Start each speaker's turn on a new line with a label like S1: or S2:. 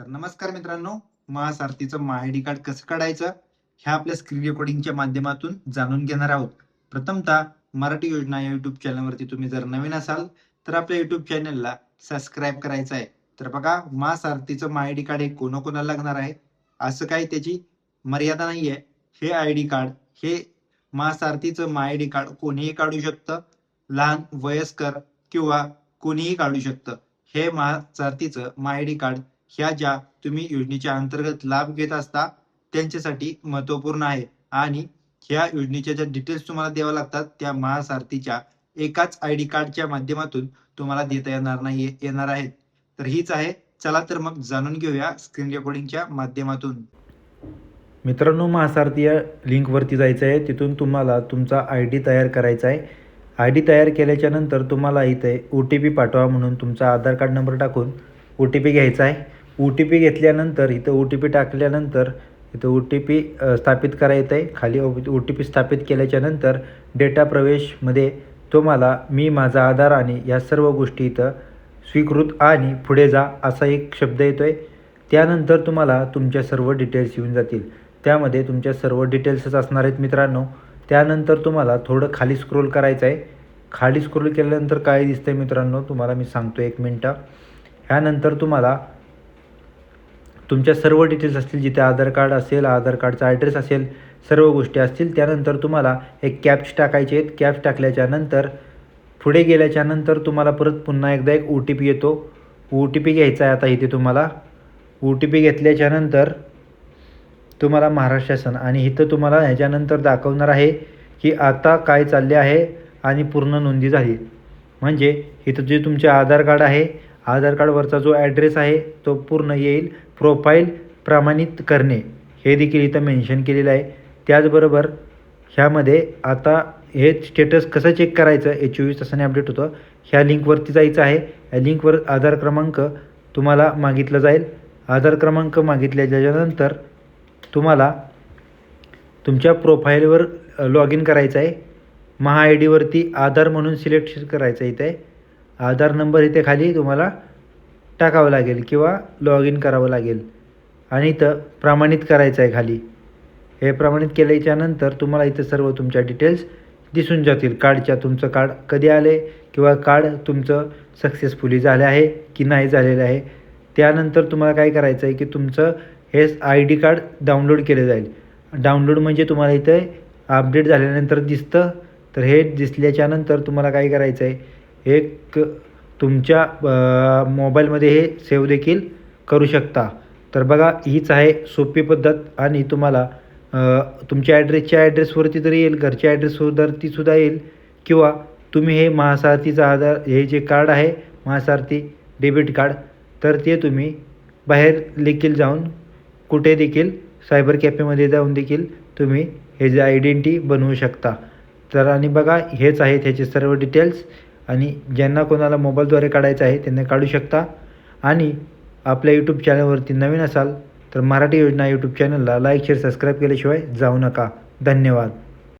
S1: तर नमस्कार मित्रांनो, महासारथीचं माय कार्ड कसं काढायचं ह्या आपल्या स्क्रीन रेकॉर्डिंगच्या माध्यमातून जाणून घेणार आहोत. प्रथमतः मराठी योजना या युट्यूब चॅनलवरती तुम्ही जर नवीन असाल तर आपल्या युट्यूब चॅनलला सबस्क्राईब करायचं आहे. तर बघा, महासारथीचं माय कार्ड हे कोणाकोणाला लागणार आहे, असं काही त्याची मर्यादा नाहीये. हे आयडी कार्ड हे महासारथीचं माय कार्ड कोणीही काढू शकतं, लहान वयस्कर किंवा कोणीही काढू शकतं. हे महासारथीचं माय कार्ड ह्या ज्या तुम्ही योजनेच्या अंतर्गत लाभ घेत असता त्यांच्यासाठी महत्वपूर्ण आहे आणि ह्या योजनेच्या ज्या डिटेल्स तुम्हाला द्याव्या लागतात त्या महासारथीच्या एकाच आयडी कार्डच्या माध्यमातून तुम्हाला देता येणार आहेत. तर हीच आहे. चला तर मग जाणून घेऊया स्क्रीन रेकॉर्डिंगच्या माध्यमातून.
S2: मित्रांनो, महासारथी या लिंकवरती जायचं आहे. तिथून तुम्हाला तुमचा आय डी तयार करायचा आहे. आय डी तयार केल्याच्या नंतर तुम्हाला इथे OTP पाठवा म्हणून तुमचा आधार कार्ड नंबर टाकून OTP घ्यायचा आहे. OTP घेतल्यानंतर इथं OTP टाकल्यानंतर इथं OTP स्थापित करायचं आहे. खाली OTP स्थापित केल्याच्यानंतर डेटा प्रवेशमध्ये तुम्हाला मी माझा आधार आणि या सर्व गोष्टी इथं स्वीकृत आणि पुढे जा असा एक शब्द येतो आहे. त्यानंतर तुम्हाला तुमच्या सर्व डिटेल्स येऊन जातील. त्यामध्ये तुमच्या सर्व डिटेल्सच असणार आहेत मित्रांनो. त्यानंतर तुम्हाला थोडं खाली स्क्रोल करायचं आहे. खाली स्क्रोल केल्यानंतर काय दिसतंय मित्रांनो तुम्हाला मी सांगतो, 1 मिनटं. ह्यानंतर तुम्हाला तुमच्या सर्व डिटेल्स असतील, जिथे आधार कार्ड असेल, आधार कार्डचा ॲड्रेस असेल, सर्व गोष्टी असतील. त्यानंतर तुम्हाला एक कॅप्स टाकायचे आहेत. कॅप्स टाकल्याच्यानंतर पुढे गेल्याच्यानंतर तुम्हाला परत पुन्हा एकदा एक OTP येतो. OTP घ्यायचा आहे आता इथे तुम्हाला. OTP घेतल्याच्यानंतर तुम्हाला महाराष्ट्र शासन आणि इथं तुम्हाला ह्याच्यानंतर दाखवणार आहे की आता काय चालले आहे आणि पूर्ण नोंदी झाली. म्हणजे इथं जे तुमचे आधार कार्ड आहे, आधार कार्डवरचा जो ॲड्रेस आहे तो पूर्ण येईल. प्रोफाईल प्रमाणित करणे हे देखील इथं मेन्शन केलेलं आहे. त्याचबरोबर ह्यामध्ये आता हे स्टेटस कसं चेक करायचं 24 तासांनी अपडेट होतं. ह्या लिंकवरती जायचं आहे. या लिंकवर आधार क्रमांक तुम्हाला मागितलं जाईल. आधार क्रमांक मागितल्याच्यानंतर तुम्हाला तुमच्या प्रोफाईलवर लॉग इन करायचं आहे. महा आय डीवरती आधार म्हणून सिलेक्ट करायचं आहे. इथे आधार नंबर इथे खाली तुम्हाला टाकावं लागेल किंवा लॉग इन करावं लागेल आणि इथं प्रमाणित करायचं आहे खाली. हे प्रमाणित केल्याच्यानंतर तुम्हाला इथं सर्व तुमच्या डिटेल्स दिसून जातील. कार्डच्या तुमचं कार्ड कधी आले किंवा कार्ड तुमचं सक्सेसफुली झाले आहे की नाही झालेलं आहे. त्यानंतर तुम्हाला काय करायचं आहे की तुमचं हे ID कार्ड डाउनलोड केलं जाईल. डाउनलोड म्हणजे तुम्हाला इथे अपडेट झाल्यानंतर दिसतं. तर हे दिसल्याच्यानंतर तुम्हाला काय करायचं आहे, एक तुमच्या मोबाईलमध्ये हे सेव्ह देखील करू शकता. तर बघा, हीच आहे सोपी पद्धत आणि तुम्हाला तुमच्या ॲड्रेसवरती तरी येईल, घरच्या ॲड्रेसवरतीसुद्धा येईल किंवा तुम्ही हे महासारथीचा आधार हे जे कार्ड आहे महासारथी डेबिट कार्ड, तर ते तुम्ही बाहेर देखील जाऊन कुठे देखील सायबर कॅफेमध्ये जाऊन देखील तुम्ही हे जे आयडेंटिटी बनवू शकता. तर आणि बघा, हेच आहेत ह्याचे सर्व डिटेल्स आणि ज्यांना कोणाला मोबाईलद्वारे काढायचं आहे त्यांनी काढू शकता. आणि आपल्या यूट्यूब चॅनलवरती नवीन असाल तर मराठी योजना यूट्यूब चॅनलला लाईक, शेअर, सबस्क्राईब केल्याशिवाय जाऊ नका. धन्यवाद.